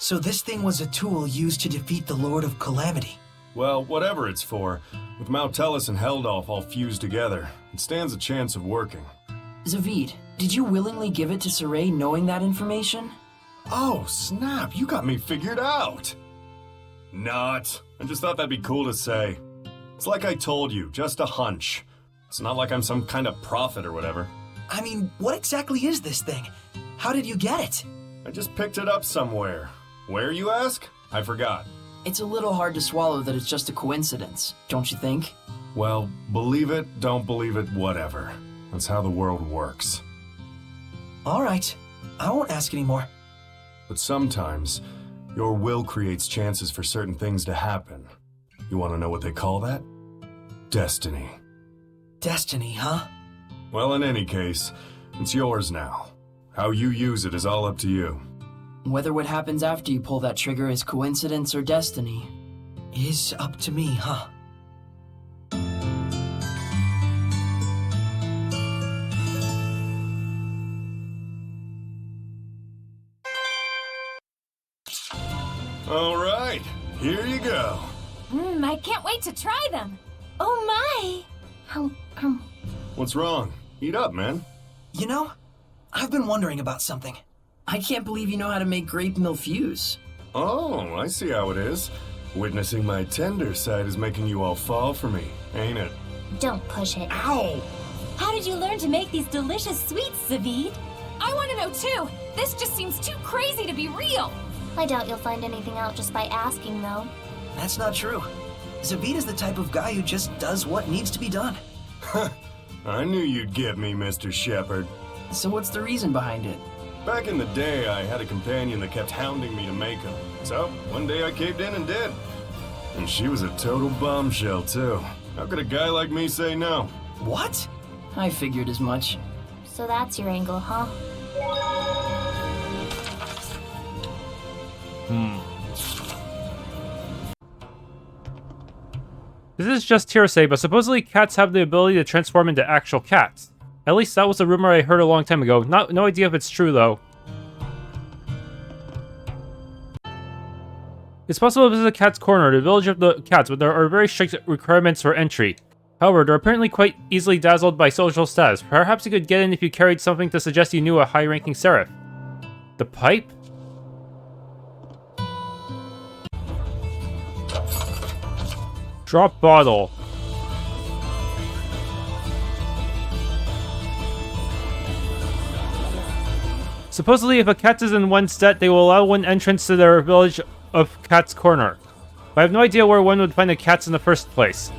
So this thing was a tool used to defeat the Lord of Calamity. Well, whatever it's for, with Maltellus and Heldolf all fused together, it stands a chance of working. Zavid, did you willingly give it to Sorey knowing that information? Oh, snap, you got me figured out! Not. I just thought that'd be cool to say. It's like I told you, just a hunch. It's not like I'm some kind of prophet or whatever. I mean, what exactly is this thing? How did you get it? I just picked it up somewhere. Where, you ask? I forgot. It's a little hard to swallow that it's just a coincidence, don't you think? Well, believe it, don't believe it, whatever. That's how the world works. All right, I won't ask anymore. But sometimes, your will creates chances for certain things to happen. You want to know what they call that? Destiny. Destiny, huh? Well, in any case, it's yours now. How you use it is all up to you. Whether what happens after you pull that trigger is coincidence or destiny. Is up to me, huh? All right, here you go. I can't wait to try them. Oh my! What's wrong? Eat up, man. You know, I've been wondering about something. I can't believe you know how to make grape milfuse. Oh, I see how it is. Witnessing my tender side is making you all fall for me, ain't it? Don't push it. Ow! How did you learn to make these delicious sweets, Zavid? I want to know too. This just seems too crazy to be real. I doubt you'll find anything out just by asking, though. That's not true. Zavid is the type of guy who just does what needs to be done. I knew you'd get me, Mr. Shepherd. So what's the reason behind it? Back in the day, I had a companion that kept hounding me to make them. So, one day I caved in and did. And she was a total bombshell, too. How could a guy like me say no? What? I figured as much. So that's your angle, huh? This is just hearsay, but supposedly cats have the ability to transform into actual cats. At least that was a rumor I heard a long time ago. No idea if it's true, though. It's possible this is a cat's corner, the village of the cats, but there are very strict requirements for entry. However, they're apparently quite easily dazzled by social status. Perhaps you could get in if you carried something to suggest you knew a high-ranking seraph. The pipe? Drop bottle. Supposedly, if a cat is in one's debt, they will allow one entrance to their village of Cat's Corner. But I have no idea where one would find the cats in the first place.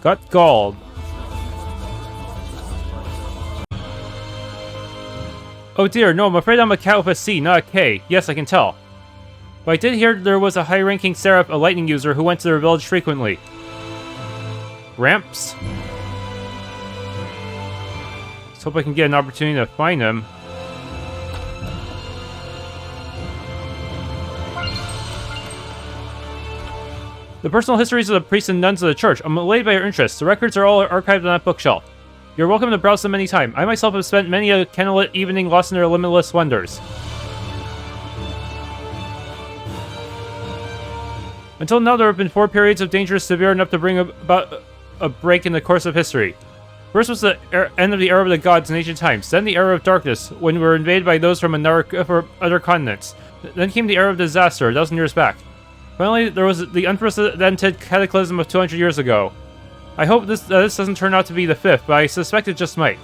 Got galled. Oh dear, no, I'm afraid I'm a cat with a C, not a K. Yes, I can tell. But I did hear there was a high-ranking seraph, a lightning user, who went to their village frequently. Ramps? Let's hope I can get an opportunity to find him. The personal histories of the priests and nuns of the church. I'm elated by your interest. The records are all archived on that bookshelf. You're welcome to browse them anytime. I myself have spent many a candlelit evening lost in their limitless wonders. Until now, there have been 4 periods of danger severe enough to bring about a break in the course of history. First was the end of the era of the gods in ancient times, then the era of darkness, when we were invaded by those from other continents. Then came the era of disaster, 1,000 years back. Finally, there was the unprecedented cataclysm of 200 years ago. I hope this doesn't turn out to be the 5th, but I suspect it just might.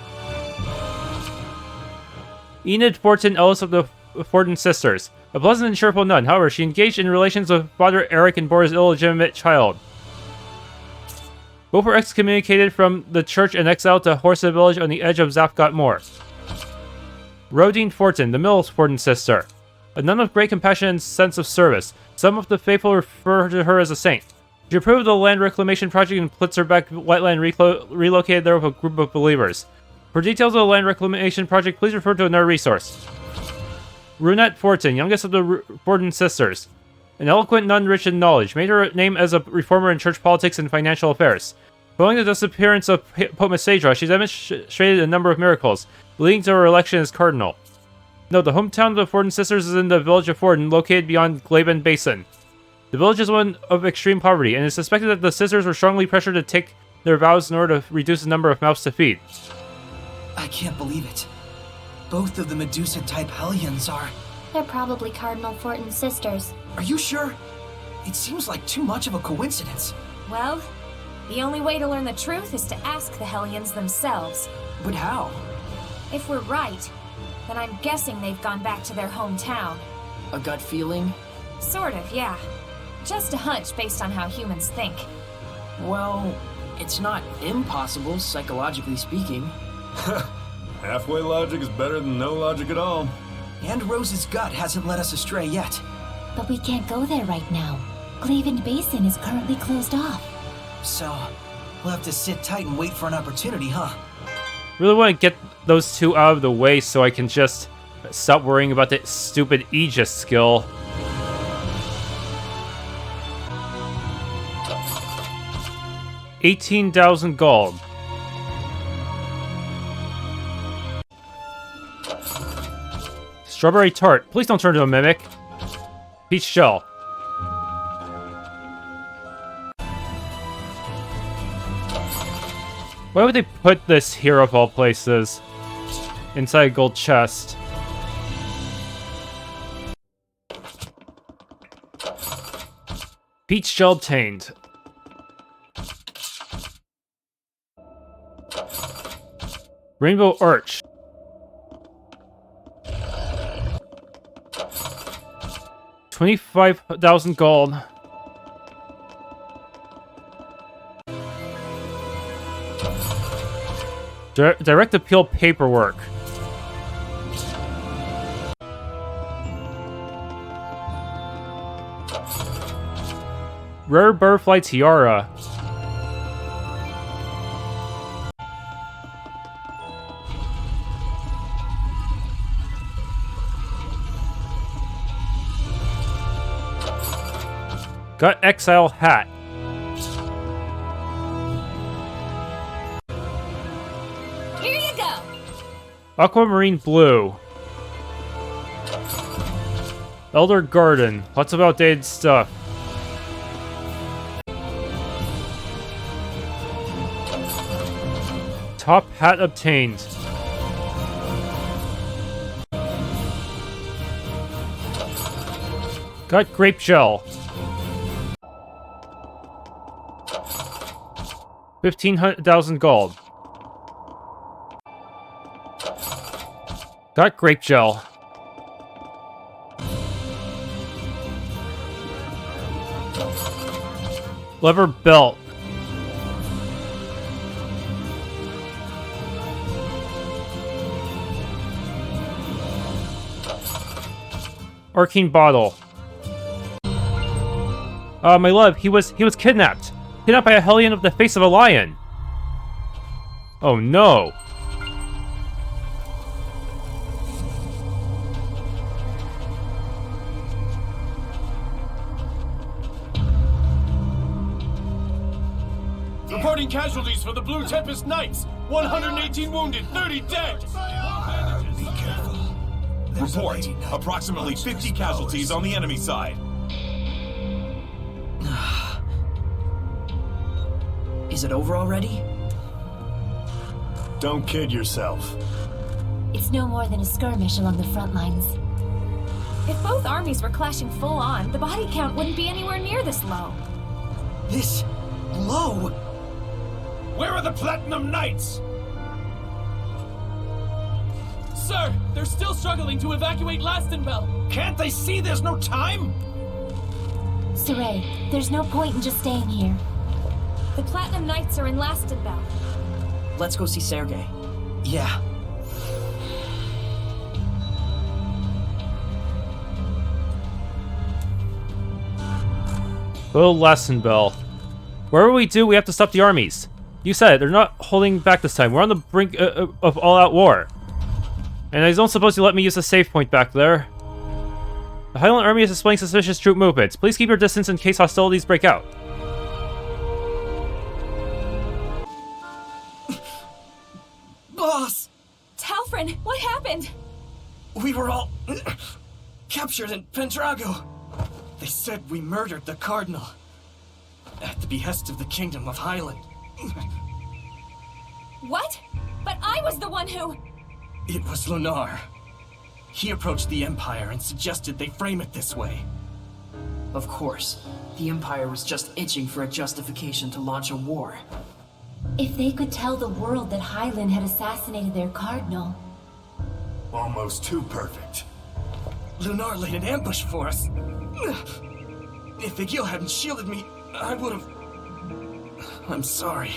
Enid Forton, eldest of the Forton sisters. A pleasant and cheerful nun, however, she engaged in relations with Father Eric and bore his illegitimate child. Both were excommunicated from the church and exiled to Horsa village on the edge of Zafgot Moor. Rodine Forton, the middle Forton sister. A nun of great compassion and sense of service. Some of the faithful refer to her as a saint. She approved of the land reclamation project in Plitzerbeck wetland relocated there with a group of believers. For details of the land reclamation project, please refer to another resource. Runette Forton, youngest of the Forton sisters. An eloquent nun rich in knowledge, made her name as a reformer in church politics and financial affairs. Following the disappearance of Pope Masadra, she demonstrated a number of miracles, leading to her election as cardinal. No, the hometown of the Forton sisters is in the village of Forton, located beyond Glaivend Basin. The village is one of extreme poverty, and it is suspected that the sisters were strongly pressured to take their vows in order to reduce the number of mouths to feed. I can't believe it. Both of the Medusa-type Hellions are... They're probably Cardinal Forton's sisters. Are you sure? It seems like too much of a coincidence. Well, the only way to learn the truth is to ask the Hellions themselves. But how? If we're right, then I'm guessing they've gone back to their hometown. A gut feeling? Sort of, yeah. Just a hunch based on how humans think. Well, it's not impossible, psychologically speaking. Halfway logic is better than no logic at all. And Rose's gut hasn't led us astray yet. But we can't go there right now. Glaivend Basin is currently closed off. So, we'll have to sit tight and wait for an opportunity, huh? Really want to get those two out of the way so I can just stop worrying about that stupid Aegis skill. $18,000 gold. Strawberry tart. Please don't turn into a mimic. Peach shell. Why would they put this here of all places? Inside a gold chest. Peach shell obtained. Rainbow arch. $25,000 gold. Direct appeal paperwork. Rare butterfly tiara. Got exile hat. Here you go! Aquamarine blue. Elder garden. Lots of outdated stuff. Top hat obtained. Got grape gel. 15,000 gold. Got grape gel. Leather belt. Arcane bottle. My love, he was kidnapped. Kidnapped by a Hellion of the face of a lion. Oh no. Reporting casualties for the Blue Tempest Knights. 118 wounded, 30 dead. Be careful. There's a Report. lady knight Approximately close to 50 those casualties powers. on the enemy side. Is it over already? Don't kid yourself. It's no more than a skirmish along the front lines. If both armies were clashing full on, the body count wouldn't be anywhere near this low. This... low? Where are the Platinum Knights? Sir, they're still struggling to evacuate Lastonbell. Can't they see there's no time? Sorey, there's no point in just staying here. The Platinum Knights are in Lastonbell. Let's go see Sergei. Yeah. Oh, Lastonbell. Wherever we do, we have to stop the armies. You said it, they're not holding back this time. We're on the brink of all-out war. And I don't suppose you let me use a save point back there. The Hyland army is displaying suspicious troop movements. Please keep your distance in case hostilities break out. Boss! Talfrin, what happened? We were all captured in Pendrago. They said we murdered the Cardinal at the behest of the Kingdom of Hyland. What? But I was the one who... It was Lunarre. He approached the Empire and suggested they frame it this way. Of course. The Empire was just itching for a justification to launch a war. If they could tell the world that Hyland had assassinated their cardinal... Almost too perfect. Lunarre laid an ambush for us. If Igil hadn't shielded me, I would have... I'm sorry.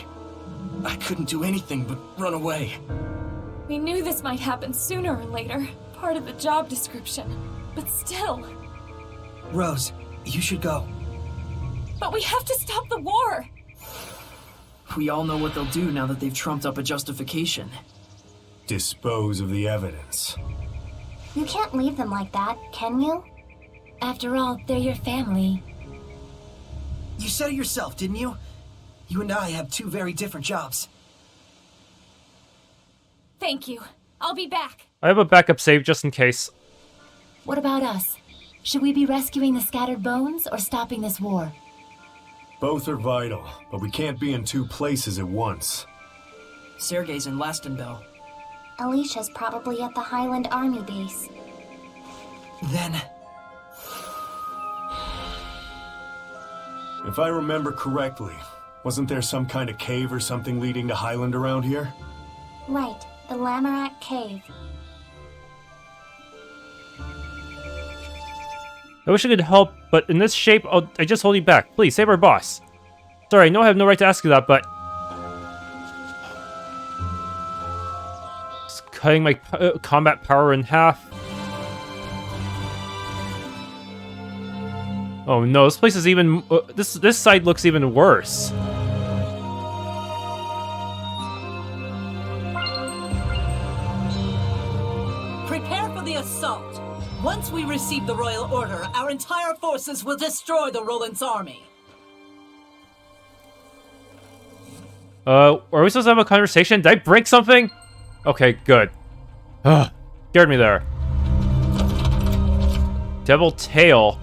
I couldn't do anything but run away. We knew this might happen sooner or later. Part of the job description. But still. Rose, you should go. But we have to stop the war! We all know what they'll do now that they've trumped up a justification. Dispose of the evidence. You can't leave them like that, can you? After all, they're your family. You said it yourself, didn't you? You and I have two very different jobs. Thank you. I'll be back. I have a backup save just in case. What about us? Should we be rescuing the scattered bones or stopping this war? Both are vital, but we can't be in two places at once. Sergei's in Lastonbell. Elysia's probably at the Hyland army base. Then... If I remember correctly, wasn't there some kind of cave or something leading to Hyland around here? Right, the Lamorak Cave. I wish I could help, but in this shape, I just hold you back. Please, save our boss. Sorry, I know I have no right to ask you that, but... Just cutting my combat power in half. Oh no, this place is even... this side looks even worse. Prepare for the assault. Once we receive the royal order, our entire forces will destroy the Rolance army. Are we supposed to have a conversation? Did I break something? Okay, good. Ugh, scared me there. Devil Tail.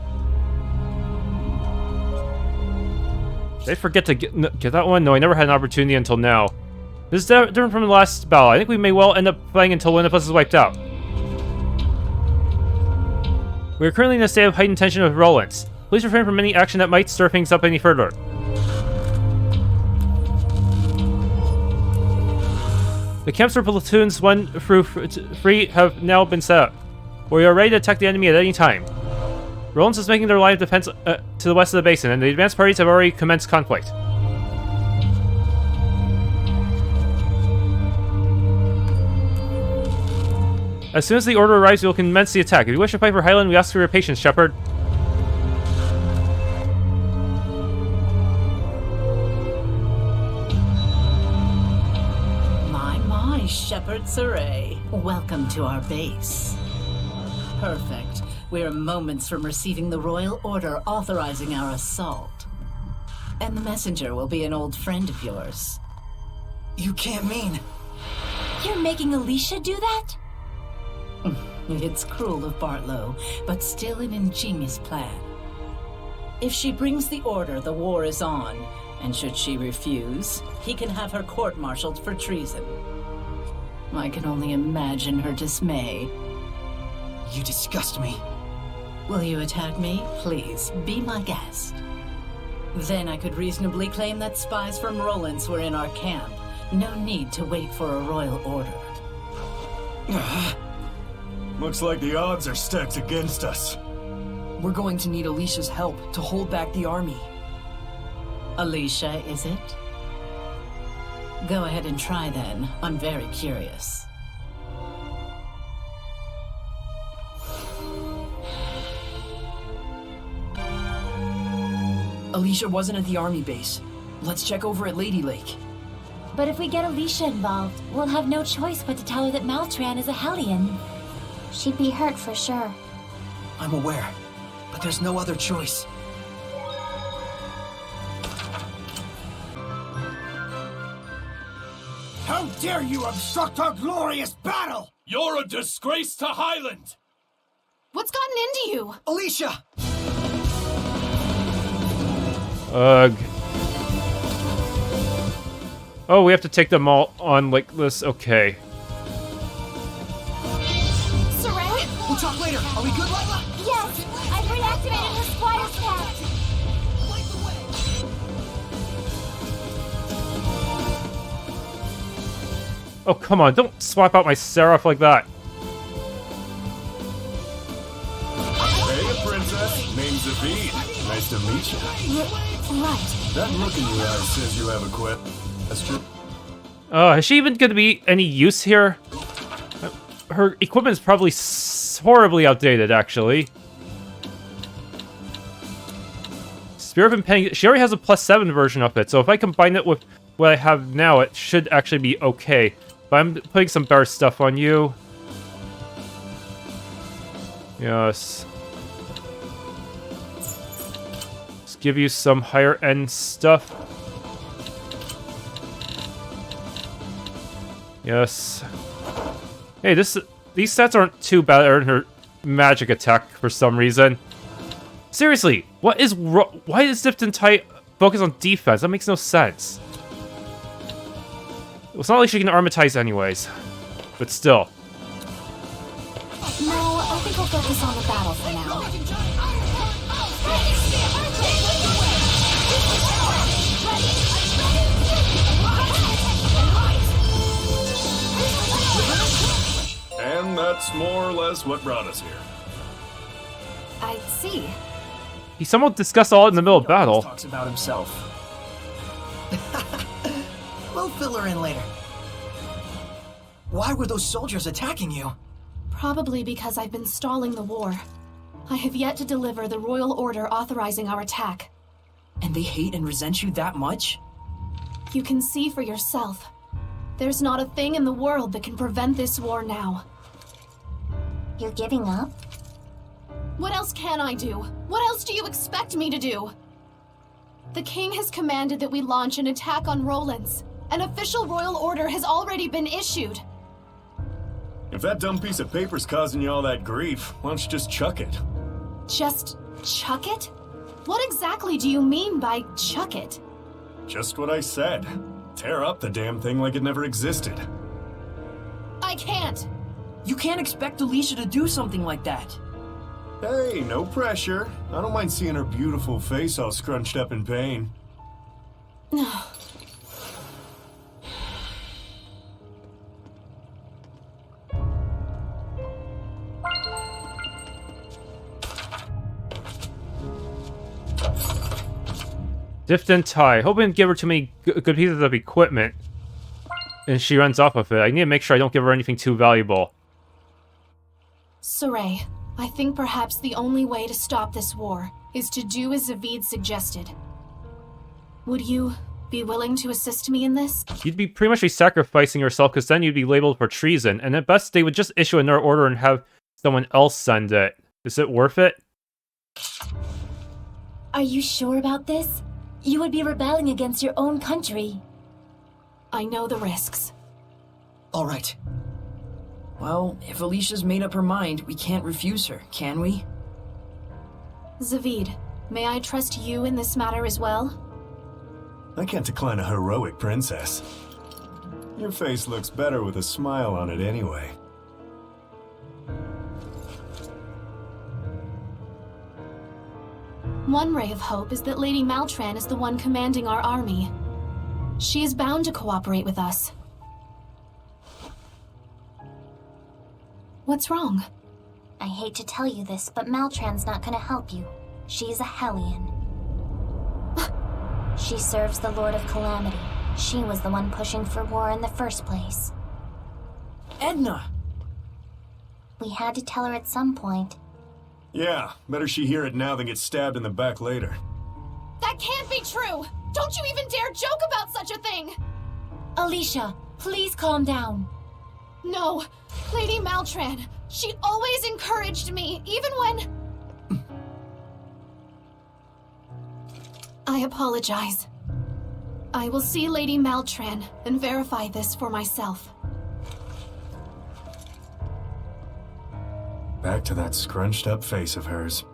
Did I forget to get that one? No, I never had an opportunity until now. This is different from the last battle. I think we may well end up playing until one of us is wiped out. We are currently in a state of heightened tension with Rolance. Please refrain from any action that might stir things up any further. The camps for platoons 1 through 3 have now been set up. We are ready to attack the enemy at any time. Rolance is making their line of defense to the west of the basin, and the advanced parties have already commenced conflict. As soon as the order arrives, we will commence the attack. If you wish to fight for Hyland, we ask for your patience, Shepard. My, Shepard Sorey. Welcome to our base. Perfect. We're moments from receiving the royal order authorizing our assault. And the messenger will be an old friend of yours. You can't mean... You're making Elysia do that? It's cruel of Bartlow, but still an ingenious plan. If she brings the order, the war is on, and should she refuse, he can have her court-martialed for treason. I can only imagine her dismay. You disgust me. Will you attack me? Please, be my guest. Then I could reasonably claim that spies from Rolance were in our camp. No need to wait for a royal order. Looks like the odds are stacked against us. We're going to need Alicia's help to hold back the army. Elysia, is it? Go ahead and try then. I'm very curious. Elysia wasn't at the army base. Let's check over at Ladylake. But if we get Elysia involved, we'll have no choice but to tell her that Maltran is a Hellion. She'd be hurt for sure. I'm aware, but there's no other choice. How How dare you obstruct our glorious battle! You're a disgrace to Hyland! What's gotten into you? Elysia! Ugh. Oh, we have to take them all on like this. Okay. Sorey? We'll talk later. Are we good, Lila? Yes, I've reactivated her squire's pact. Oh, come on. Don't swap out my Seraph like that. Hey, princess. Name's Zavid. Nice to meet you. Right. That look in your eyes says you have a quit. That's true. Is she even gonna be any use here? Her equipment is probably horribly outdated, actually. Spear of Impending... She already has a +7 version of it, so if I combine it with what I have now, it should actually be okay. But I'm putting some better stuff on you. Yes. Let's give you some higher-end stuff. Yes. Hey, these stats aren't too bad in her magic attack for some reason. Seriously, why is Zifton Tight focused on defense? That makes no sense. It's not like she can armatize anyways. But still. No, I think I'll focus on the battle for now. And that's more or less what brought us here. I see. He somehow discussed all in the middle of He always battle. talks about himself. We'll fill her in later. Why were those soldiers attacking you? Probably because I've been stalling the war. I have yet to deliver the royal order authorizing our attack. And they hate and resent you that much? You can see for yourself. There's not a thing in the world that can prevent this war now. You're giving up? What else can I do? What else do you expect me to do? The king has commanded that we launch an attack on Rolance. An official royal order has already been issued. If that dumb piece of paper's causing you all that grief, why don't you just chuck it? Just chuck it? What exactly do you mean by chuck it? Just what I said. Tear up the damn thing like it never existed. I can't. You can't expect Elysia to do something like that. Hey, no pressure. I don't mind seeing her beautiful face all scrunched up in pain. Zifton Tai. Hoping to give her too many good pieces of equipment. And she runs off of it. I need to make sure I don't give her anything too valuable. Sorey, I think perhaps the only way to stop this war is to do as Zavid suggested. Would you be willing to assist me in this? You'd be pretty much sacrificing yourself, because then you'd be labeled for treason. And at best, they would just issue another order and have someone else send it. Is it worth it? Are you sure about this? You would be rebelling against your own country. I know the risks. All right. Well, if Alicia's made up her mind, we can't refuse her, can we? Zavid, may I trust you in this matter as well? I can't decline a heroic princess. Your face looks better with a smile on it anyway. One ray of hope is that Lady Maltran is the one commanding our army. She is bound to cooperate with us. What's wrong? I hate to tell you this, but Maltran's not gonna help you. She's a Hellion. She serves the Lord of Calamity. She was the one pushing for war in the first place. Edna! We had to tell her at some point. Yeah, better she hear it now than get stabbed in the back later. That can't be true! Don't you even dare joke about such a thing! Elysia, please calm down. No, Lady Maltran, she always encouraged me, even when... I apologize. I will see Lady Maltran and verify this for myself. Back to that scrunched up face of hers.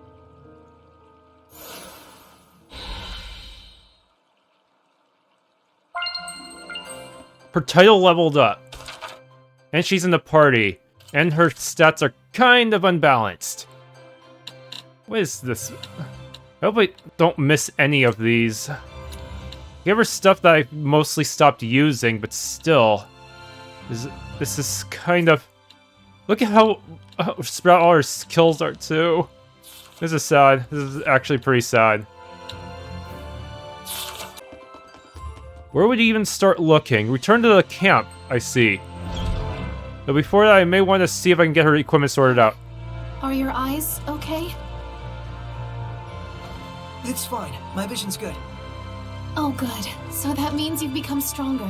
Her title leveled up. And she's in the party. And her stats are kind of unbalanced. What is this? I hope I don't miss any of these. Give her stuff that I mostly stopped using, but still. This is kind of... Look at how spread all her skills are, too. This is sad. This is actually pretty sad. Where would you even start looking? Return to the camp, I see. But before that, I may want to see if I can get her equipment sorted out. Are your eyes okay? It's fine. My vision's good. Oh, good. So that means you've become stronger.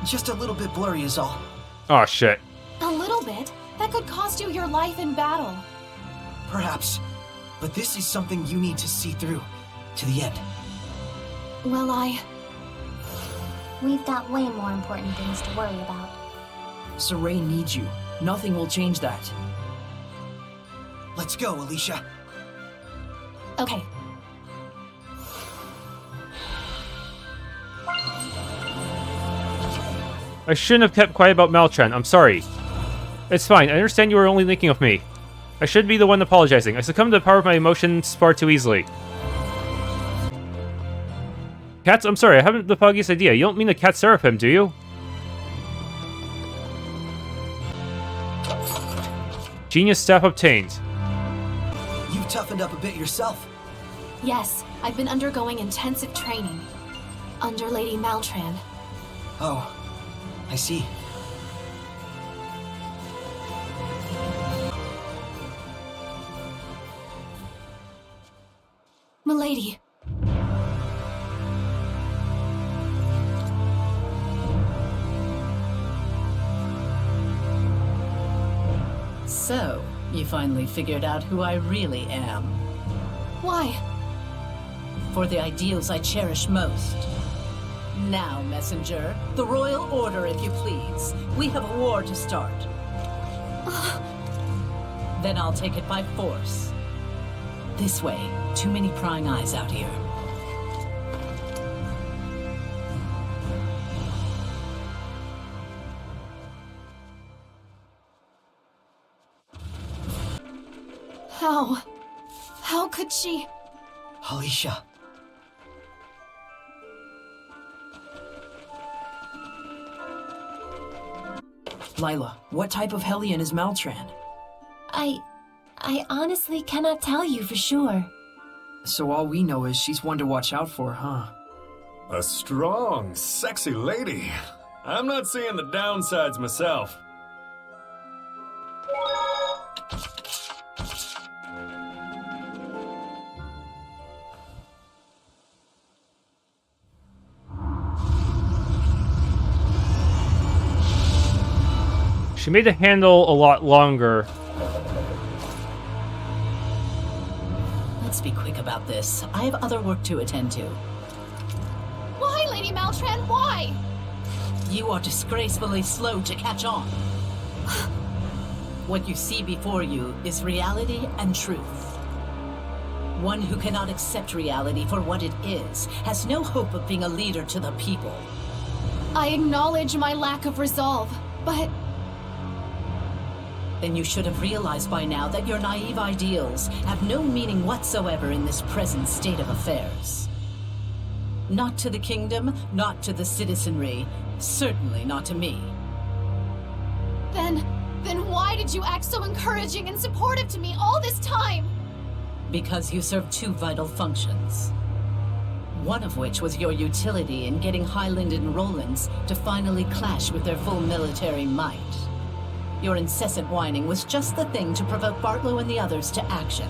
Just a little bit blurry is all. Oh shit. A little bit? That could cost you your life in battle. Perhaps. But this is something you need to see through. To the end. Well, We've got way more important things to worry about. Sorey needs you. Nothing will change that. Let's go, Elysia. Okay. I shouldn't have kept quiet about Maltran. I'm sorry. It's fine. I understand you were only thinking of me. I should be the one apologizing. I succumbed to the power of my emotions far too easily. Katz, I'm sorry. I haven't the foggiest idea. You don't mean the cat Seraphim, do you? Genius staff obtained. You've toughened up a bit yourself. Yes, I've been undergoing intensive training. Under Lady Maltran. Oh, I see. Milady. So, you finally figured out who I really am. Why? For the ideals I cherish most. Now, messenger, the royal order, if you please. We have a war to start. Then I'll take it by force. This way. Too many prying eyes out here. How could she? Elysia. Lila, what type of Hellion is Maltran? I honestly cannot tell you for sure. So all we know is she's one to watch out for, huh? A strong, sexy lady. I'm not seeing the downsides myself. She made the handle a lot longer. Let's be quick about this. I have other work to attend to. Why, Lady Maltran, why? You are disgracefully slow to catch on. What you see before you is reality and truth. One who cannot accept reality for what it is has no hope of being a leader to the people. I acknowledge my lack of resolve, but... Then you should have realized by now that your naive ideals have no meaning whatsoever in this present state of affairs. Not to the kingdom, not to the citizenry, certainly not to me. Then why did you act so encouraging and supportive to me all this time? Because you served two vital functions. One of which was your utility in getting Hyland and Rolance to finally clash with their full military might. Your incessant whining was just the thing to provoke Bartlow and the others to action.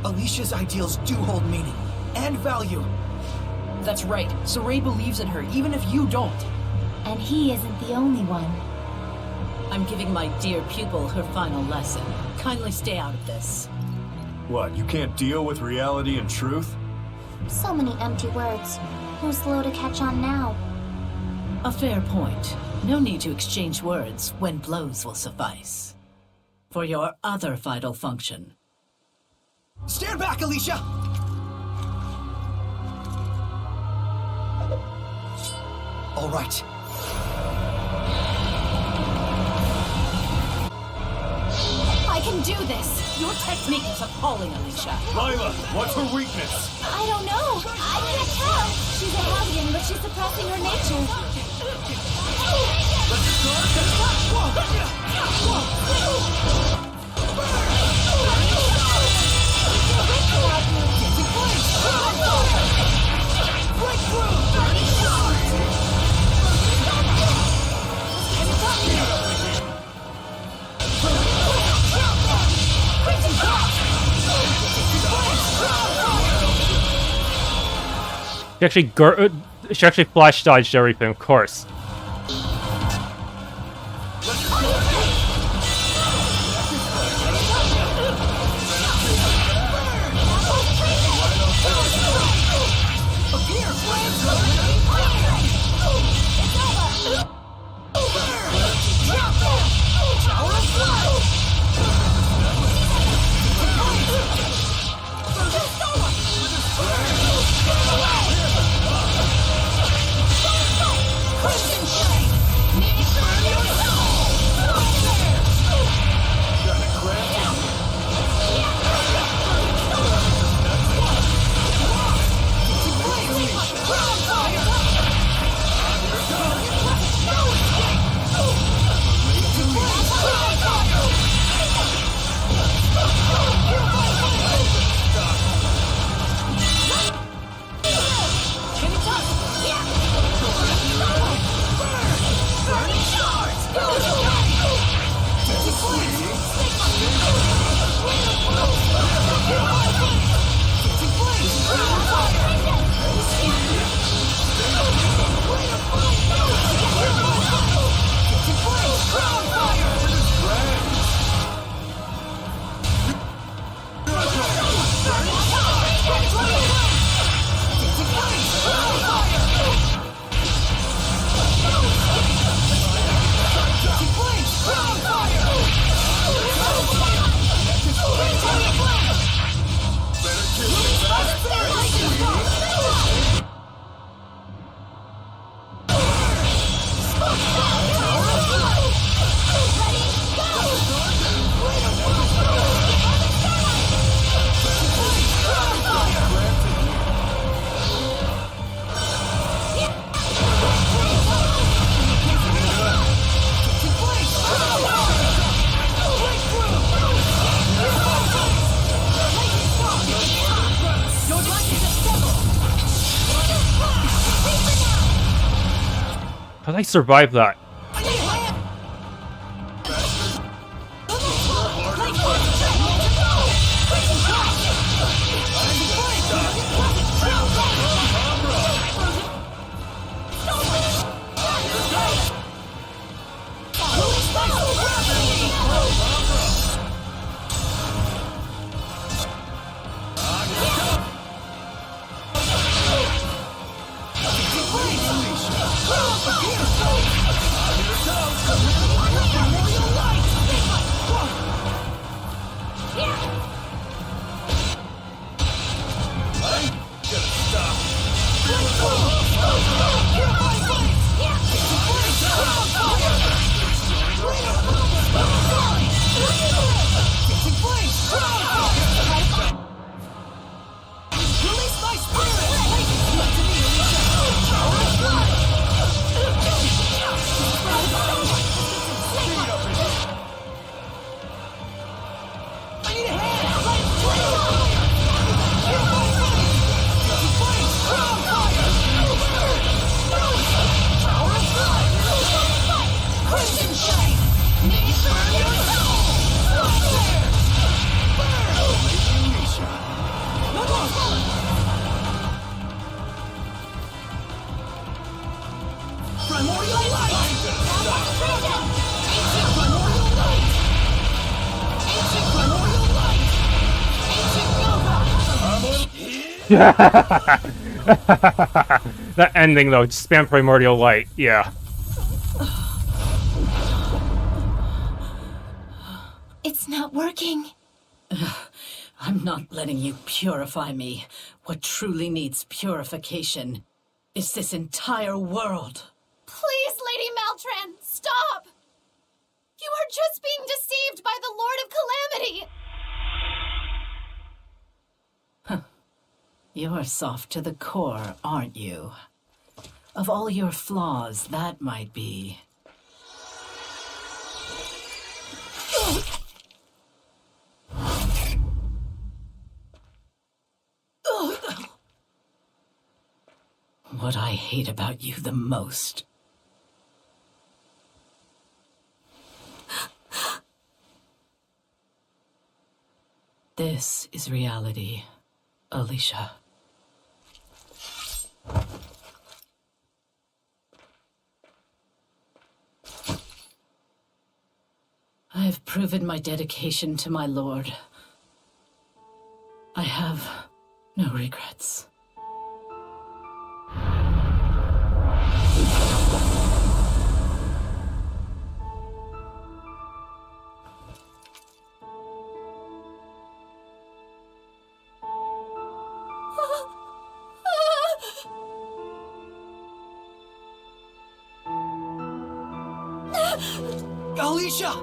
Alicia's ideals do hold meaning and value. That's right. Sorey believes in her, even if you don't. And he isn't the only one. I'm giving my dear pupil her final lesson. Kindly stay out of this. What, you can't deal with reality and truth? So many empty words. Who's slow to catch on now? A fair point. No need to exchange words when blows will suffice. For your other vital function. Stand back, Elysia! All right. I can do this! Your technique is appalling, Elysia. Lila, what's her weakness? I don't know. I can't tell. She's a Hellion, but she's suppressing her nature. She actually flash dodged everything, of course. How did I survive that? That ending, though, spam primordial light, yeah. It's not working. I'm not letting you purify me. What truly needs purification is this entire world. Please, Lady Maltran, stop! You are just being deceived by the Lord of Calamity! You're soft to the core, aren't you? Of all your flaws, that might be. What I hate about you the most. This is reality, Elysia. I have proven my dedication to my lord. I have no regrets. Elysia!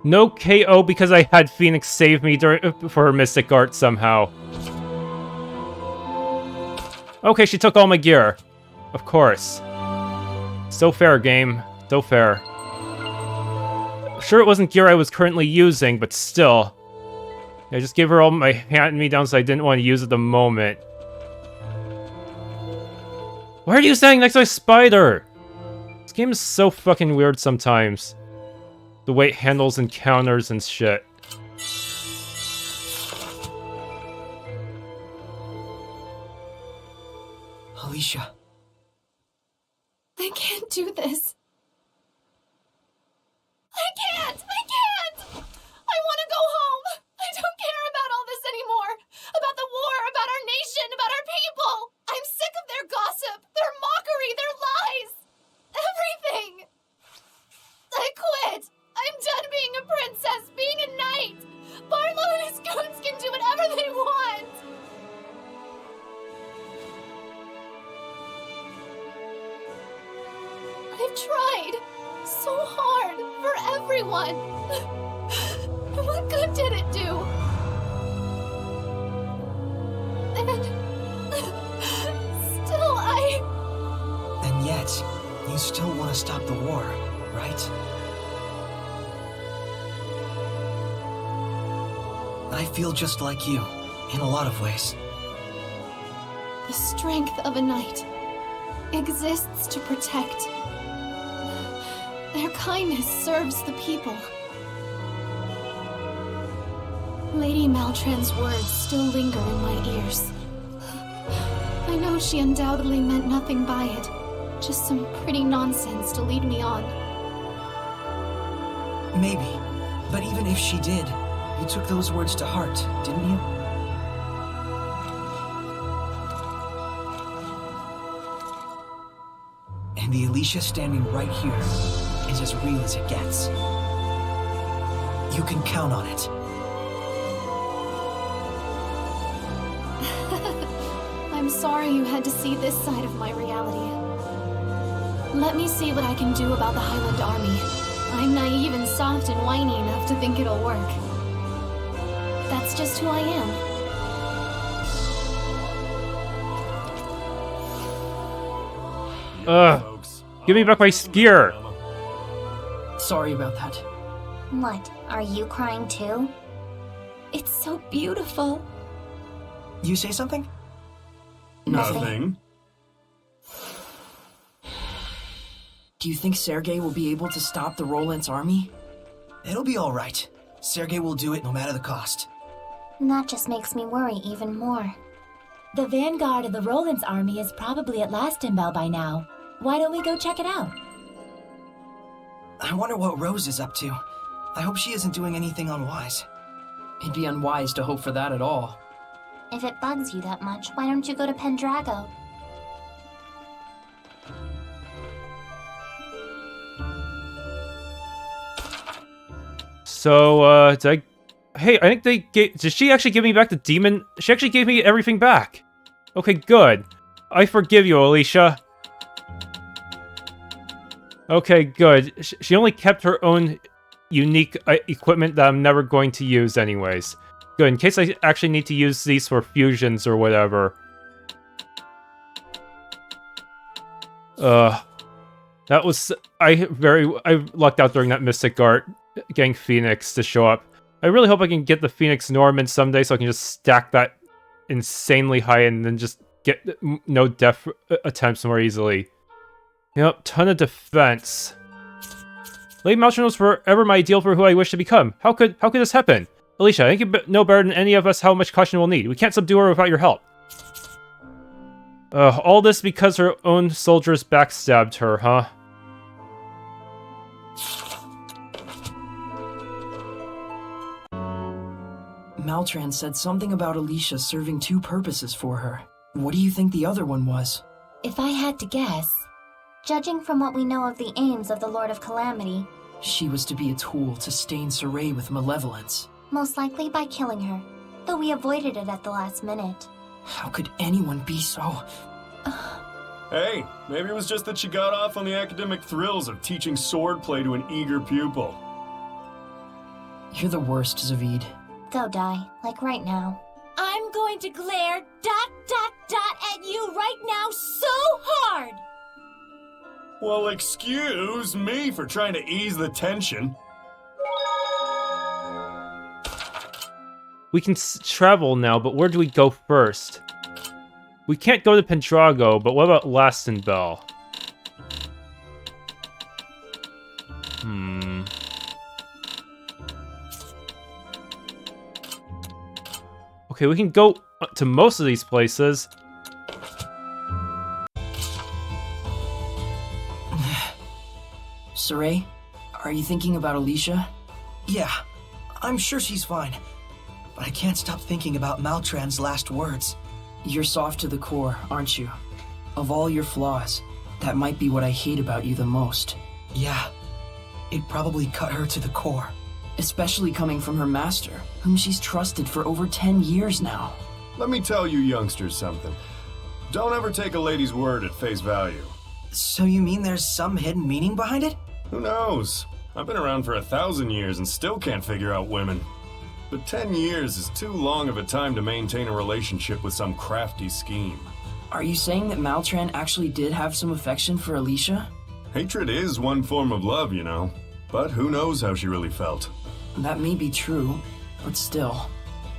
No KO because I had Phoenix save me for her Mystic Art somehow. Okay, she took all my gear. Of course. So fair, game. So fair. Sure, it wasn't gear I was currently using, but still. I just gave her all my hand-me-downs I didn't want to use at the moment. Why are you standing next to a spider? This game is so fucking weird sometimes. The way it handles encounters and shit. Elysia. I can't do this. I can't! I want to go home! I don't care about all this anymore! About the war, about our nation, about our people! I'm sick of their gossip, their mockery, their lies! Everything! I quit! I'm done being a princess, being a knight! Barlow and his goons can do whatever they want! I've tried so hard for everyone. What good did it do? And still And yet, you still want to stop the war, right? I feel just like you, in a lot of ways. The strength of a knight exists to protect. Their kindness serves the people. Lady Maltran's words still linger in my ears. I know she undoubtedly meant nothing by it, just some pretty nonsense to lead me on. Maybe, but even if she did, you took those words to heart, didn't you? And the Elysia standing right here is as real as it gets. You can count on it. I'm sorry you had to see this side of my reality. Let me see what I can do about the Hyland army. I'm naive and soft and whiny enough to think it'll work. That's just who I am. Give me back my gear! Sorry about that. What? Are you crying too? It's so beautiful. You say something? Nothing. Do you think Sergei will be able to stop the Rolance army? It'll be all right. Sergei will do it no matter the cost. That just makes me worry even more. The vanguard of the Rolance army is probably at Lastonbell by now. Why don't we go check it out? I wonder what Rose is up to. I hope she isn't doing anything unwise. It'd be unwise to hope for that at all. If it bugs you that much, why don't you go to Pendrago? So, Hey, I think they gave... Did she actually give me back the demon? She actually gave me everything back. Okay, good. I forgive you, Elysia. Okay, good. She only kept her own unique equipment that I'm never going to use anyways. Good, in case I actually need to use these for fusions or whatever. That was... I lucked out during that Mystic Art, getting Phoenix to show up. I really hope I can get the Phoenix Norman someday so I can just stack that insanely high and then just get no death attempts more easily. Yep, ton of defense. Lady Maltran was forever my ideal for who I wish to become. How could this happen? Elysia, I think you know better than any of us how much caution we'll need. We can't subdue her without your help. All this because her own soldiers backstabbed her, huh? Maltran said something about Elysia serving two purposes for her. What do you think the other one was? If I had to guess, Judging from what we know of the aims of the Lord of Calamity, she was to be a tool to stain Sorey with malevolence. most likely by killing her, though we avoided it at the last minute. How could anyone be so... Hey, maybe it was just that she got off on the academic thrills of teaching swordplay to an eager pupil. You're the worst, Zavid. Go die, like right now. I'm going to glare ... at you right now so hard! Well, excuse me for trying to ease the tension. We can travel now, but where do we go first? We can't go to Pendrago, but what about Lastonbell? Okay, we can go to most of these places. Sorey, are you thinking about Elysia? Yeah, I'm sure she's fine. But I can't stop thinking about Maltran's last words. You're soft to the core, aren't you? Of all your flaws, that might be what I hate about you the most. Yeah, it probably cut her to the core. Especially coming from her master, whom she's trusted for over 10 years now. Let me tell you youngsters something. Don't ever take a lady's word at face value. So you mean there's some hidden meaning behind it? Who knows? I've been around for 1,000 years and still can't figure out women. But 10 years is too long of a time to maintain a relationship with some crafty scheme. Are you saying that Maltran actually did have some affection for Elysia? Hatred is one form of love, you know. But who knows how she really felt. That may be true, but still,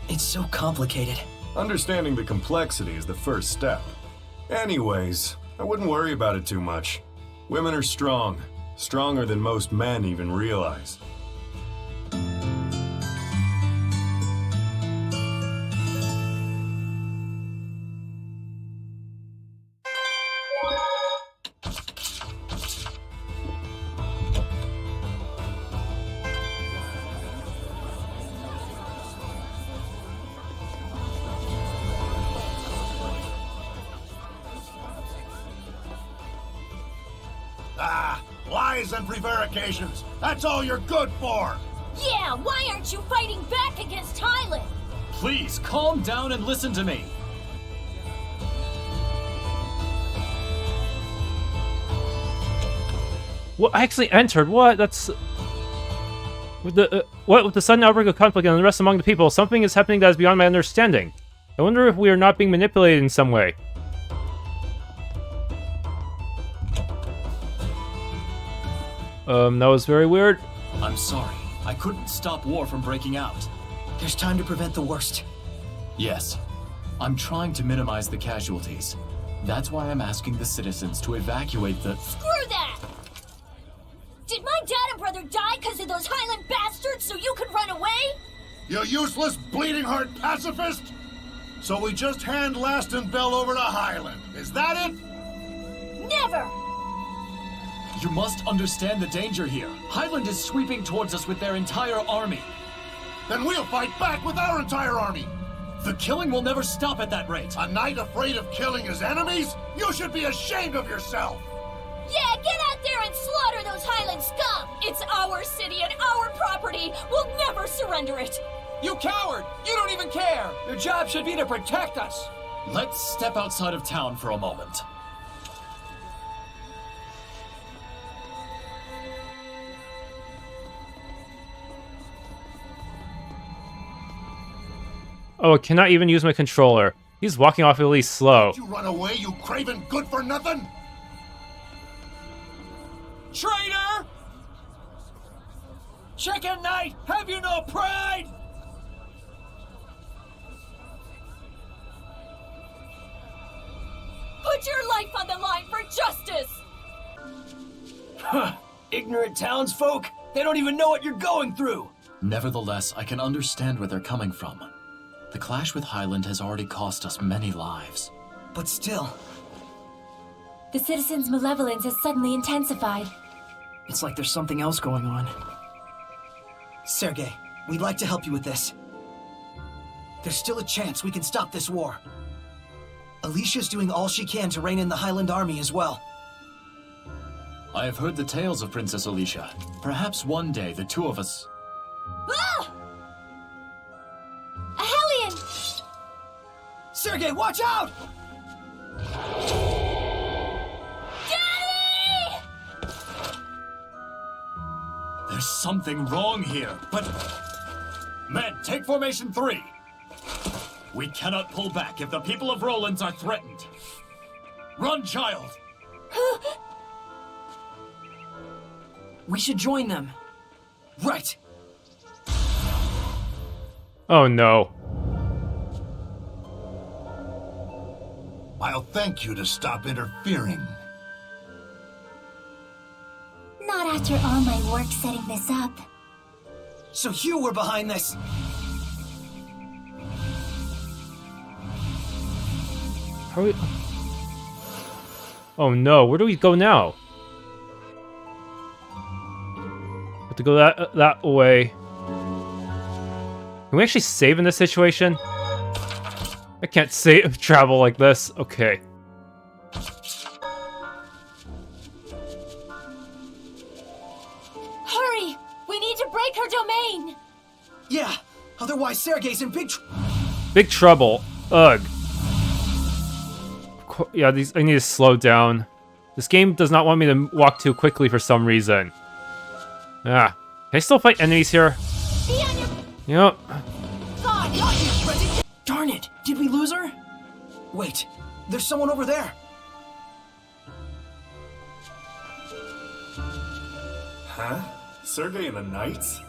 it's so complicated. Understanding the complexity is the first step. Anyways, I wouldn't worry about it too much. Women are strong. Stronger than most men even realize. Lies and prevarications. That's all you're good for. Yeah, why aren't you fighting back against Hyland? Please, calm down and listen to me. What? I actually entered. What? That's... With the sudden outbreak of conflict and unrest among the people, something is happening that is beyond my understanding. I wonder if we are not being manipulated in some way. That was very weird. I'm sorry. I couldn't stop war from breaking out. There's time to prevent the worst. Yes. I'm trying to minimize the casualties. That's why I'm asking the citizens to evacuate the... Screw that! Did my dad and brother die because of those Hyland bastards so you could run away? You useless, bleeding heart pacifist! So we just hand Lastonbell over to Hyland. Is that it? Never! You must understand the danger here. Hyland is sweeping towards us with their entire army. Then we'll fight back with our entire army! The killing will never stop at that rate. A knight afraid of killing his enemies? You should be ashamed of yourself! Yeah, get out there and slaughter those Hyland scum! It's our city and our property! We'll never surrender it! You coward! You don't even care! Your job should be to protect us! Let's step outside of town for a moment. Oh, I cannot even use my controller. He's walking off really slow. You run away, you craven good-for-nothing! Traitor! Chicken Knight, have you no pride? Put your life on the line for justice! Huh. Ignorant townsfolk? They don't even know what you're going through! Nevertheless, I can understand where they're coming from. The clash with Hyland has already cost us many lives. But still, The citizens' malevolence has suddenly intensified. it's like there's something else going on. Sergei, we'd like to help you with this. There's still a chance we can stop this war. Alicia's doing all she can to rein in the Hyland army as well. I have heard the tales of Princess Elysia. Perhaps one day the two of us... Ah! A Hellion! Sergei, watch out! Daddy! There's something wrong here, but... Men, take formation 3! We cannot pull back if the people of Rolance are threatened. Run, child! We should join them. Right. Oh no. I'll thank you to stop interfering. Not after all my work setting this up. So you were behind this. How are we... Oh no, where do we go now? Have to go that way. Can we actually save in this situation? I can't save travel like this. Okay. Hurry! We need to break her domain! Yeah, otherwise Sergei's in Big trouble. Ugh. Yeah, I need to slow down. This game does not want me to walk too quickly for some reason. Ah. Can I still fight enemies here? Yep. Darn it! Did we lose her? Wait, there's someone over there. Huh? Sergei and the Knights?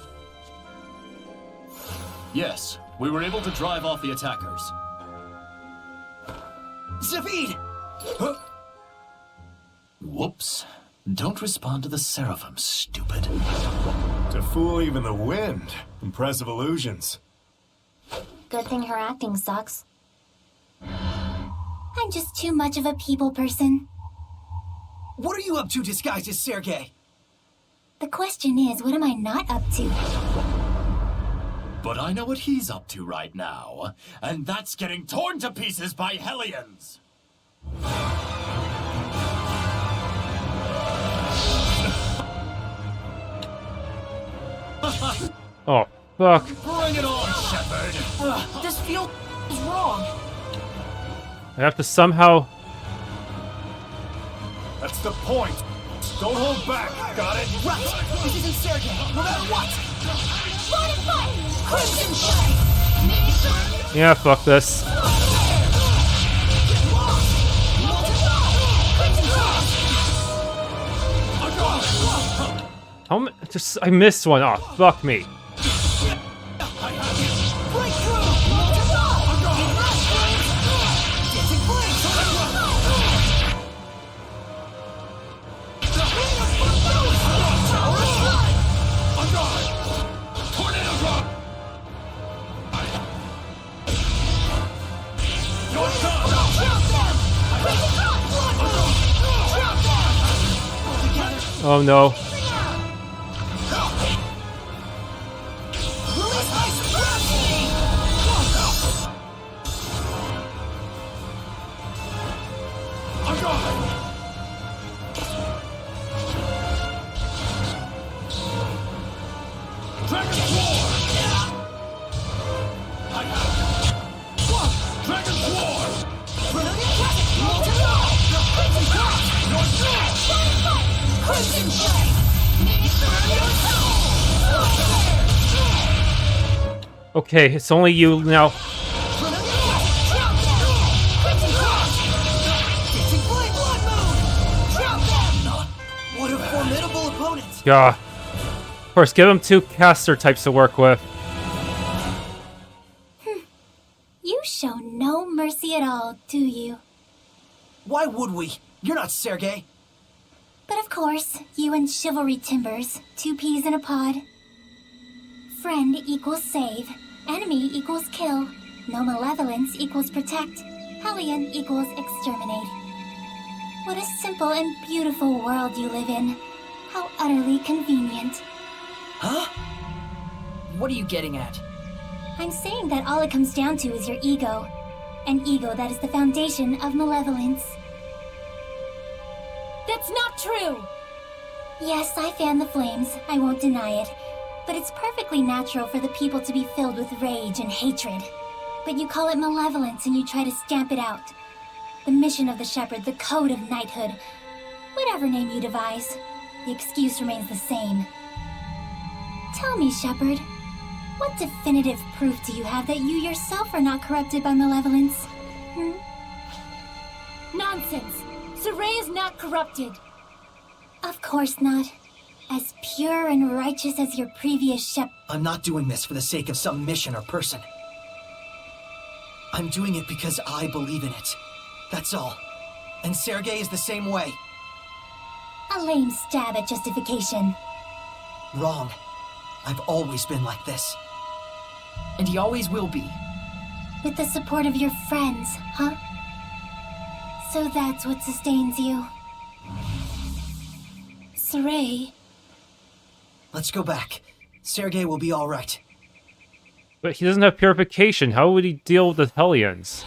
Yes, we were able to drive off the attackers. Zavid! Huh? Whoops. Don't respond to the Seraphim, stupid. To fool even the wind. Impressive illusions. Good thing her acting sucks. I'm just too much of a people person. What are you up to disguised as Sergei? The question is, what am I not up to? But I know what he's up to right now, and that's getting torn to pieces by Hellions! Oh, fuck. Bring it on, Shepherd! This feels wrong. I have to somehow... That's the point. Don't hold back. Got it? Right! This isn't Sergei, no matter what! Yeah, fuck this. I missed one. Oh, fuck me. Oh no. Okay, it's only you now. What a formidable opponent! Yeah. Of course, give him 2 caster types to work with. You show no mercy at all, do you? Why would we? You're not Sergei. But of course, you and chivalry timbers, 2 peas in a pod. Friend equals save, enemy equals kill, no malevolence equals protect, Hellion equals exterminate. What a simple and beautiful world you live in. How utterly convenient. Huh? What are you getting at? I'm saying that all it comes down to is your ego. An ego that is the foundation of malevolence. That's not true! Yes, I fan the flames, I won't deny it. But it's perfectly natural for the people to be filled with rage and hatred. But you call it malevolence and you try to stamp it out. The mission of the shepherd, the code of knighthood. Whatever name you devise, the excuse remains the same. Tell me, shepherd, what definitive proof do you have that you yourself are not corrupted by malevolence? Nonsense! Sorey is not corrupted. Of course not. As pure and righteous as your previous shepherd. I'm not doing this for the sake of some mission or person. I'm doing it because I believe in it. That's all. And Sergei is the same way. A lame stab at justification. Wrong. I've always been like this. And he always will be. With the support of your friends, huh? So that's what sustains you. Sorey. Let's go back. Sergei will be all right. But he doesn't have purification. How would he deal with the Hellions?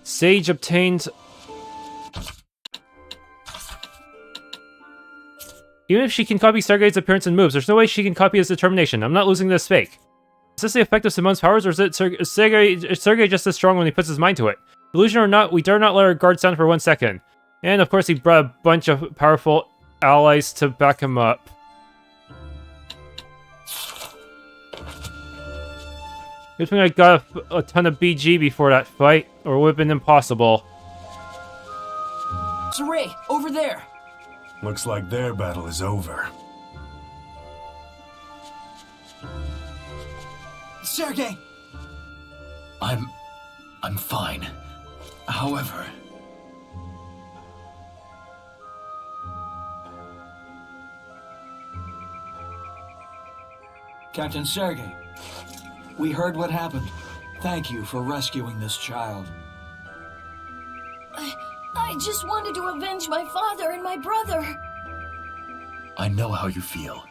Sage obtained... Even if she can copy Sergei's appearance and moves, there's no way she can copy his determination. I'm not losing this fake. Is this the effect of Simon's powers, or is it Sergei just as strong when he puts his mind to it? Illusion or not, we dare not let our guards down for 1 second. And of course he brought a bunch of powerful allies to back him up. Good thing I got a ton of BG before that fight, or it would have been impossible. Sorey, over there! Looks like their battle is over. Sergei! I'm fine. However... Captain Sergei, we heard what happened. Thank you for rescuing this child. I just wanted to avenge my father and my brother. I know how you feel.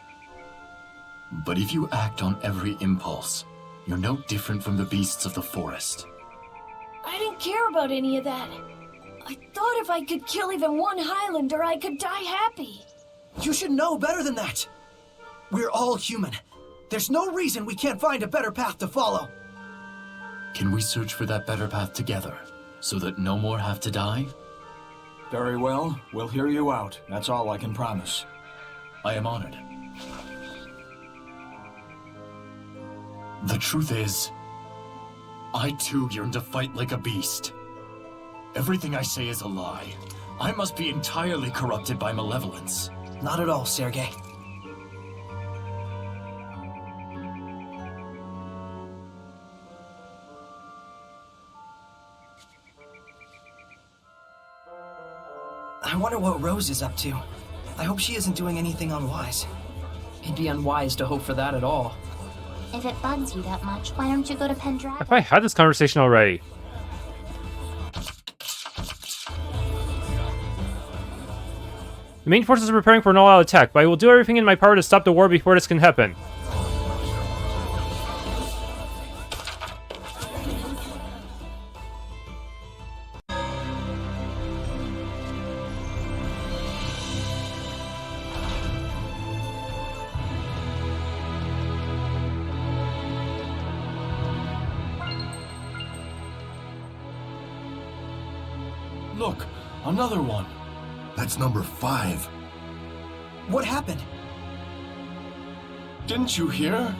But if you act on every impulse, you're no different from the beasts of the forest. I didn't care about any of that. I thought if I could kill even one Highlander, I could die happy. You should know better than that. We're all human. There's no reason we can't find a better path to follow. Can we search for that better path together, so that no more have to die? Very well. We'll hear you out. That's all I can promise. I am honored. The truth is, I too yearn to fight like a beast. Everything I say is a lie. I must be entirely corrupted by malevolence. Not at all, Sergei. I wonder what Rose is up to. I hope she isn't doing anything unwise. It'd be unwise to hope for that at all. If it bugs you that much, why don't you go to Pendrago? If I had this conversation already. The main forces are preparing for an all-out attack, but I will do everything in my power to stop the war before this can happen. Look, another one. That's number 5. What happened? Didn't you hear?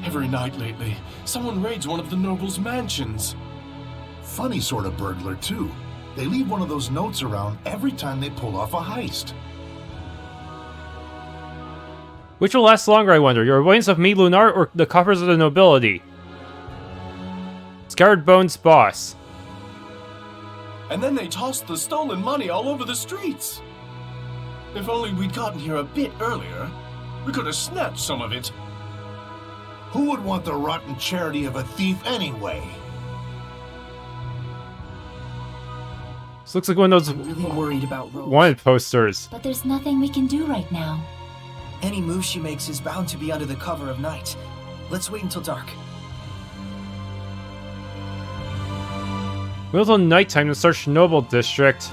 Every night lately, someone raids one of the nobles' mansions. Funny sort of burglar, too. They leave one of those notes around every time they pull off a heist. Which will last longer, I wonder? Your avoidance of me, Lunarre, or the coffers of the nobility? Scarred Bones Boss. And then they tossed the stolen money all over the streets. If only we'd gotten here a bit earlier, we could have snatched some of it. Who would want the rotten charity of a thief anyway? This looks like one of those I'm really worried about Rose. wanted posters. But there's nothing we can do right now. Any move she makes is bound to be under the cover of night. Let's wait until dark. Wait until nighttime to search Noble District.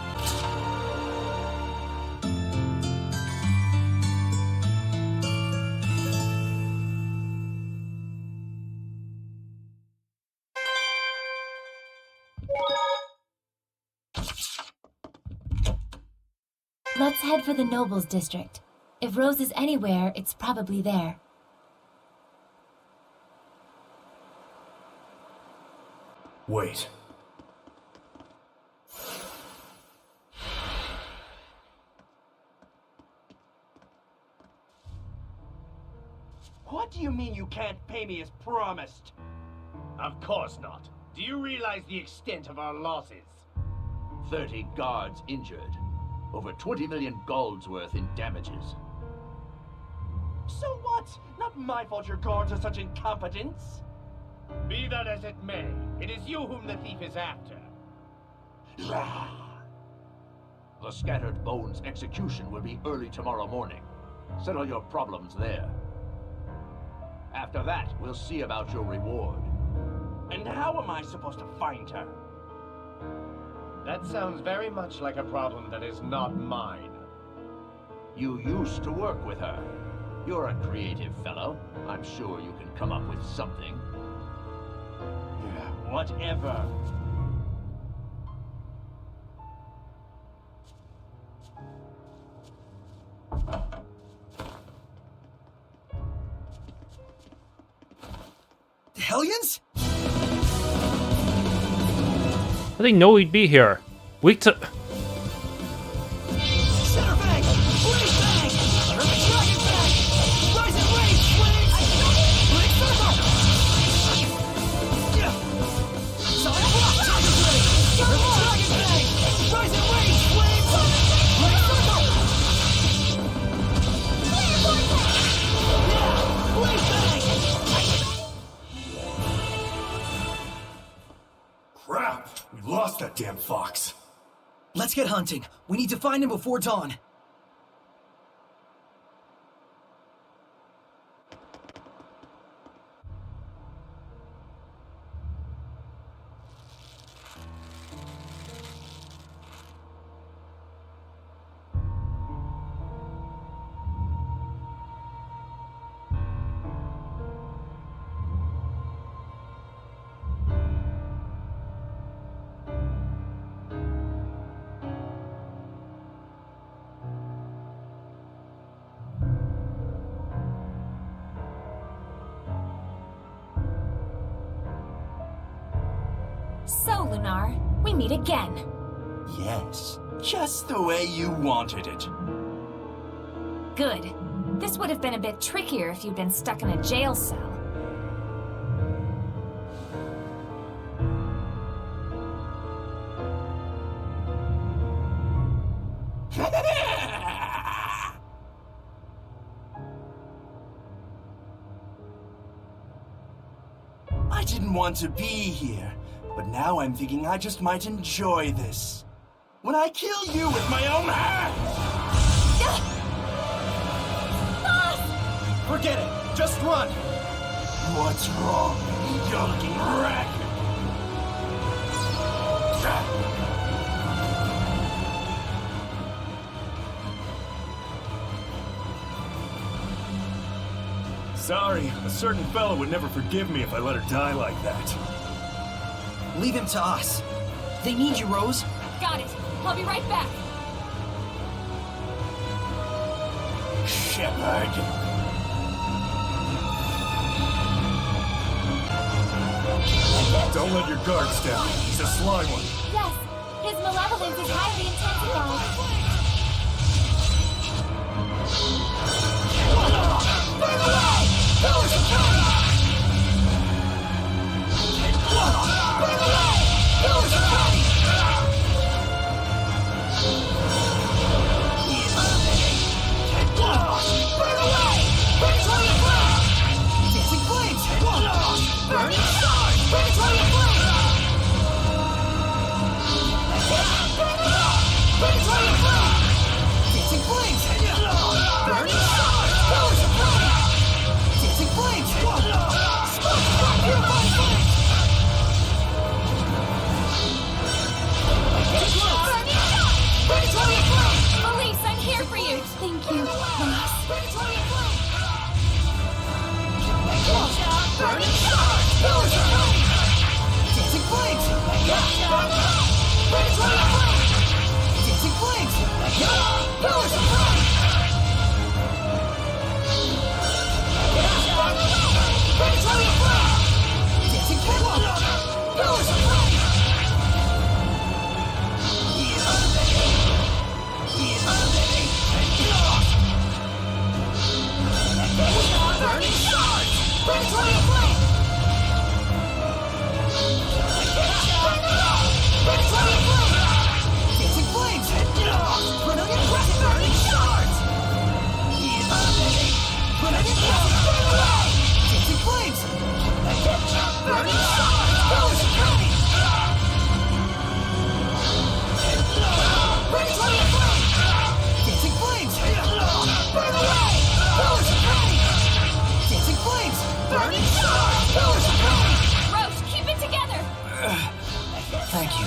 Let's head for the Nobles District. If Rose is anywhere, it's probably there. Wait. What do you mean you can't pay me as promised? Of course not. Do you realize the extent of our losses? 30 guards injured. Over 20 million golds worth in damages. So what? Not my fault your guards are such incompetents. Be that as it may, it is you whom the thief is after. The Scattered Bones execution will be early tomorrow morning. Settle your problems there. After that, we'll see about your reward. And how am I supposed to find her? That sounds very much like a problem that is not mine. You used to work with her. You're a creative fellow. I'm sure you can come up with something. Yeah, whatever. The Hellions? I didn't know we'd be here. Weak to... Crap! We lost that damn fox. Let's get hunting. We need to find him before dawn. So, Lunarre, we meet again. Yes, just the way you wanted it. Good. This would have been a bit trickier if you'd been stuck in a jail cell. I didn't want to be here, but now I'm thinking I just might enjoy this. When I kill you with my own hands! Forget it. Just run. What's wrong? You're looking ragged. Sorry, a certain fellow would never forgive me if I let her die like that. Leave him to us. They need you, Rose. Got it. I'll be right back. Shepard. Don't let your guards down. He's a sly one. Yes, his malevolence is highly intensified. Elise, I'm here for you. Thank you, boss. Roche, keep it together. Thank you.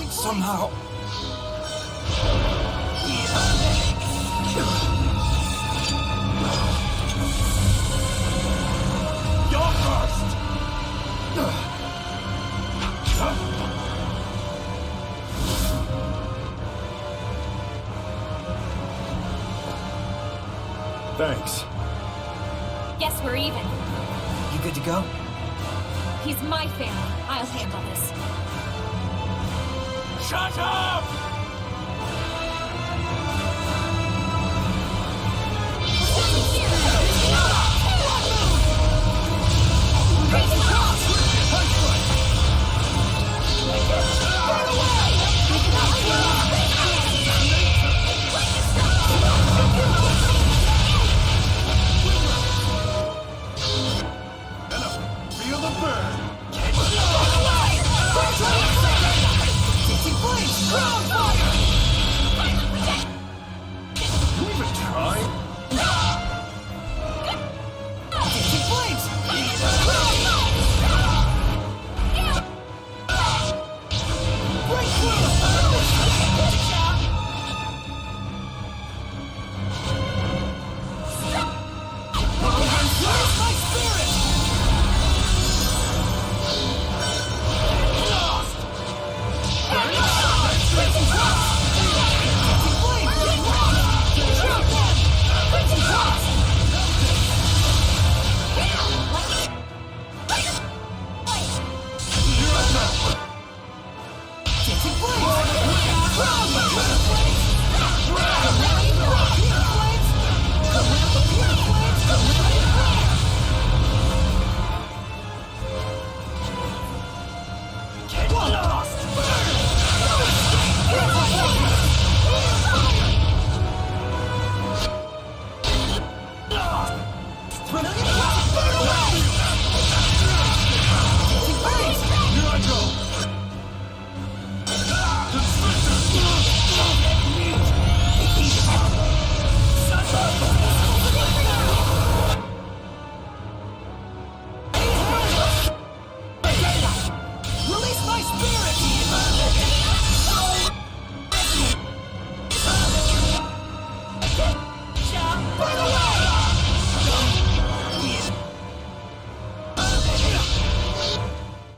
Somehow. You're first. Thanks. Guess we're even. You good to go? He's my family. I'll handle this. Shut up! Feel the burn! Ground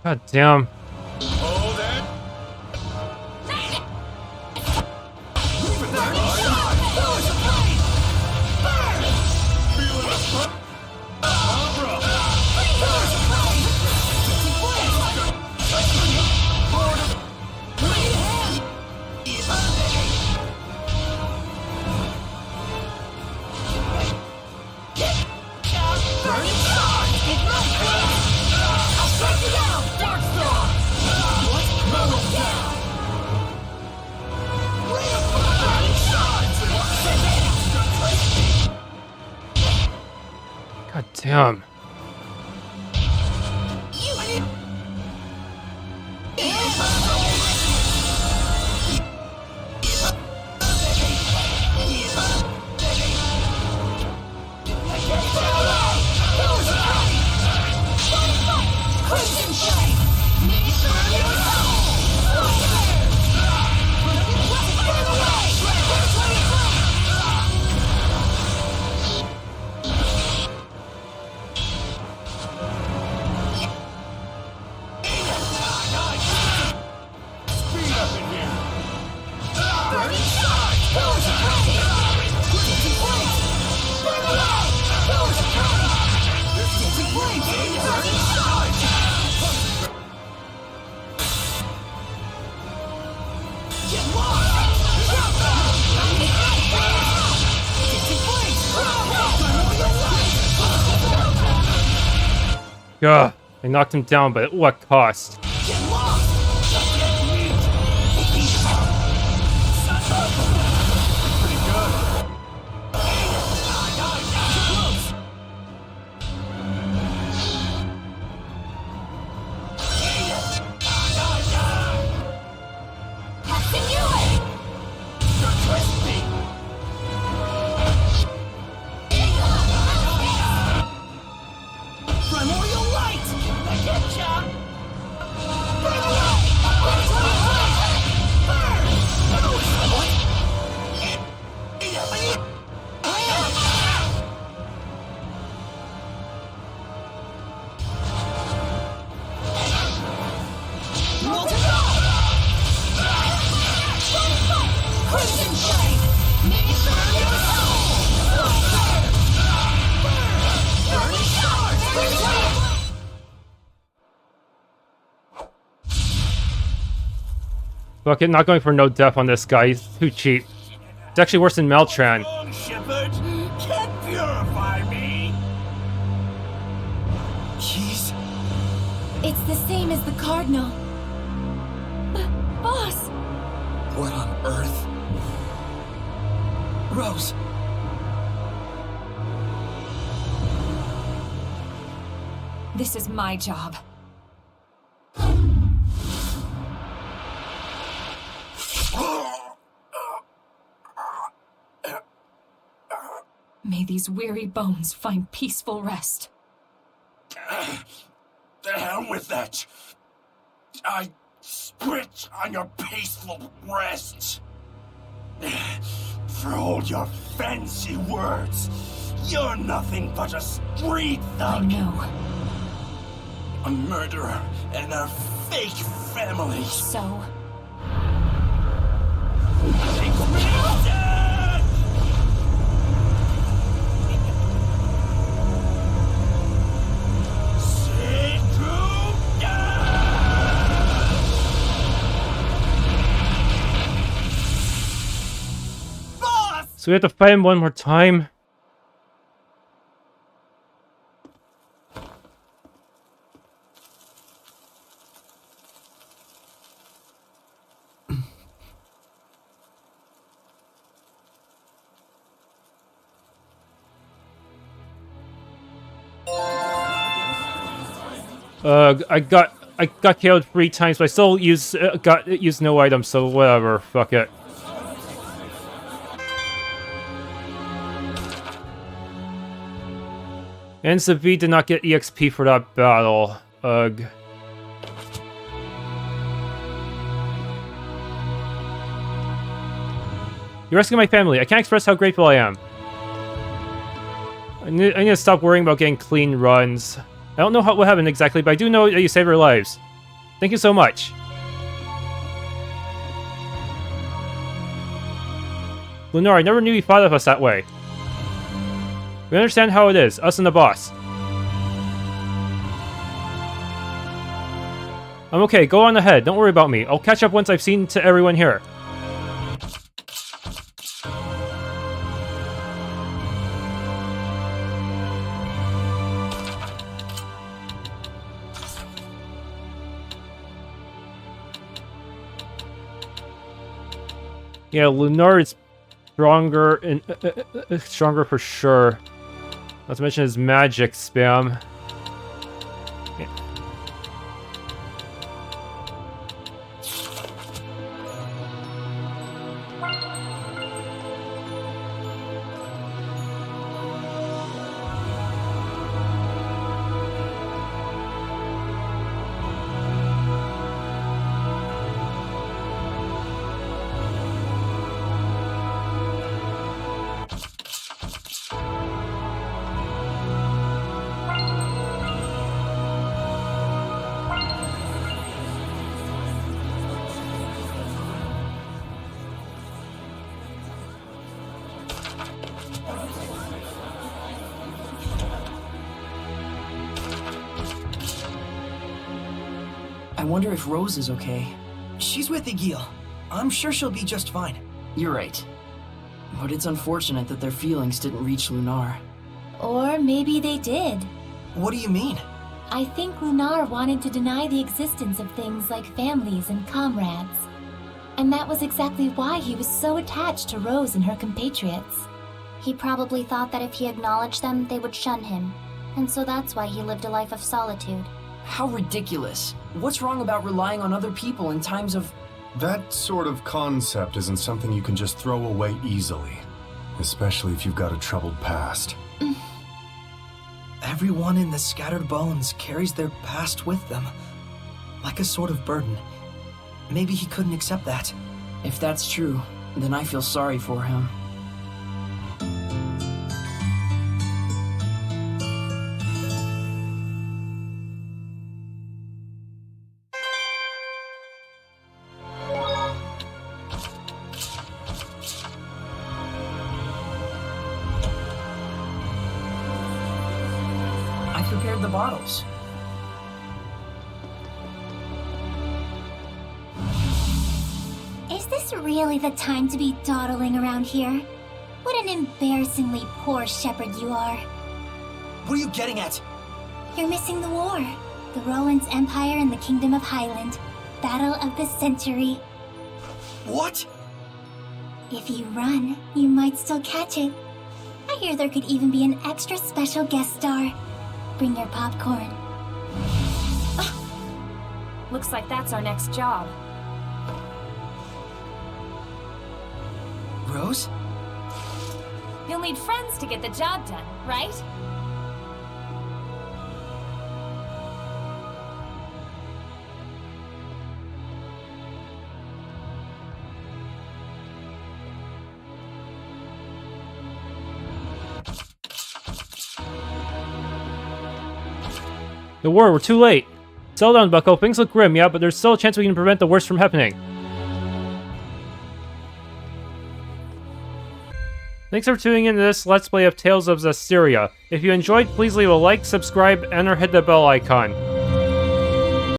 God damn. God damn. Ugh, I knocked him down, but at what cost? Fuck it, not going for no death on this guy. He's too cheap. It's actually worse than Maltran. Shepherd can't purify me. He's... It's the same as the Cardinal. Boss! What on earth? Rose! This is my job. May these weary bones find peaceful rest. The hell with that! I spit on your peaceful rest! For all your fancy words, you're nothing but a street thug! I know. A murderer and a fake family! So? So we have to fight him one more time? I got killed 3 times, but I still use no items, so whatever. Fuck it. And Zavid did not get EXP for that battle. Ugh. You're rescuing my family. I can't express how grateful I am. I need to stop worrying about getting clean runs. I don't know what happened exactly, but I do know that you saved our lives. Thank you so much. Lunarre, I never knew you thought of us that way. We understand how it is, us and the boss. I'm okay, go on ahead, don't worry about me. I'll catch up once I've seen to everyone here. Yeah, Lunarre is stronger, stronger for sure. Not to mention his magic spam. Yeah. I wonder if Rose is okay. She's with Egil. I'm sure she'll be just fine. You're right. But it's unfortunate that their feelings didn't reach Lunarre. Or maybe they did. What do you mean? I think Lunarre wanted to deny the existence of things like families and comrades. And that was exactly why he was so attached to Rose and her compatriots. He probably thought that if he acknowledged them, they would shun him. And so that's why he lived a life of solitude. How ridiculous. What's wrong about relying on other people in times of... That sort of concept isn't something you can just throw away easily. Especially if you've got a troubled past. Everyone in the Scattered Bones carries their past with them. Like a sort of burden. Maybe he couldn't accept that. If that's true, then I feel sorry for him. I prepared the bottles. Is this really the time to be dawdling around here? What an embarrassingly poor shepherd you are. What are you getting at? You're missing the war. The Rolance Empire and the Kingdom of Hyland. Battle of the Century. What? If you run, you might still catch it. I hear there could even be an extra special guest star. Bring your popcorn. Looks like that's our next job. Rose? You'll need friends to get the job done, right? The war, we're too late. Settle down, Bucko. Things look grim, yeah, but there's still a chance we can prevent the worst from happening. Thanks for tuning in to this Let's Play of Tales of Zestiria. If you enjoyed, please leave a like, subscribe, and or hit the bell icon.